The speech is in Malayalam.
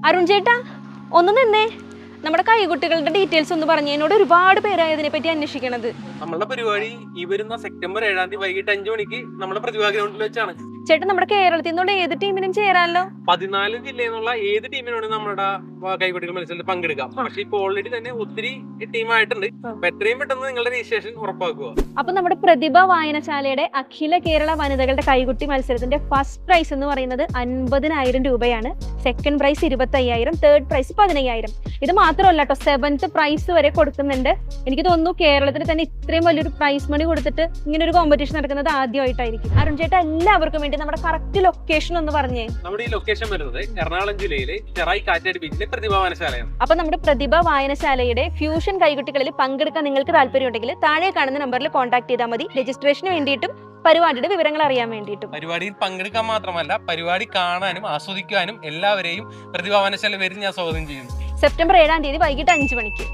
അരുൺ ചേട്ടാ ഒന്ന് നിന്നേ. നമ്മുടെ കൈകുട്ടികളുടെ ഡീറ്റെയിൽസ് ഒന്ന് പറഞ്ഞു. എന്നോട് ഒരുപാട് പേരായി ഇതിനെ പറ്റി അന്വേഷിക്കണത്. നമ്മുടെ പരിപാടി ഈ വരുന്ന സെപ്റ്റംബർ 7 വൈകിട്ട് 5 മണിക്ക് നമ്മുടെ പ്രതിഭാ ഗ്രൗണ്ടിൽ വെച്ചാണ്. ചേട്ടൻ നമ്മുടെ കേരളത്തിൽ നിന്നുള്ള ഏത് ടീമിനും ചേരാമല്ലോ. 14 ജില്ലയിൽ നിന്നുള്ള ഏത് ടീമിനോട് നമ്മുടെ കൈകുട്ടികൾ മത്സരത്തിൽ പങ്കെടുക്കാം. പക്ഷെ ഇപ്പൊ ഓൾറെഡി തന്നെ ഒത്തിരി ടീമായിട്ടുണ്ട്. അപ്പൊ എത്രയും പെട്ടെന്ന് നിങ്ങളുടെ രജിസ്ട്രേഷൻ ഉറപ്പാക്കുക. അപ്പൊ നമ്മുടെ പ്രതിഭ വായനശാലയുടെ അഖില കേരള വനിതകളുടെ കൈകുട്ടി മത്സരത്തിന്റെ ഫസ്റ്റ് പ്രൈസ് എന്ന് പറയുന്നത് 50,000 രൂപയാണ്. Second prize 25,000, third prize 15,000. ഇത് മാത്രമല്ല കേട്ടോ, 7th പ്രൈസ് വരെ കൊടുക്കുന്നുണ്ട്. എനിക്ക് തോന്നുന്നു കേരളത്തിൽ തന്നെ ഇത്രയും വലിയൊരു പ്രൈസ് മണി കൊടുത്തിട്ട് ഇങ്ങനെ ഒരു കോമ്പറ്റീഷൻ നടക്കുന്നത് ആദ്യമായിട്ടായിരിക്കും. അരുൺ ചേട്ടാ, എല്ലാവർക്കും വേണ്ടി നമ്മുടെ കറക്റ്റ് ലൊക്കേഷൻ ഒന്ന് പറഞ്ഞേ. നമ്മുടെ ഈ ലൊക്കേഷൻ വരുന്നത് എറണാകുളം ജില്ലയിലെ ചെറായി കാറ്റാടി ബീച്ചിലെ പ്രതിഭാ വായനശാലയാണ്. അപ്പൊ നമ്മുടെ പ്രതിഭ വായനശാലയുടെ ഫ്യൂഷൻ കൈകുട്ടികളിൽ പങ്കെടുക്കാൻ നിങ്ങൾക്ക് താല്പര്യമുണ്ടെങ്കിൽ താഴെ കാണുന്ന നമ്പറിൽ കോൺടാക്ട് ചെയ്താൽ മതി. രജിസ്ട്രേഷന് വേണ്ടിയിട്ടും പരിപാടിയുടെ വിവരങ്ങൾ അറിയാൻ വേണ്ടിയിട്ടും. പരിപാടിയിൽ പങ്കെടുക്കാൻ മാത്രമല്ല, പരിപാടി കാണാനും ആസ്വദിക്കാനും എല്ലാവരെയും പ്രതിഭാ വായനശാല വരും ഞാൻ സ്വാഗതം ചെയ്യുന്നു. സെപ്റ്റംബർ 7 വൈകിട്ട് 5 മണിക്ക്.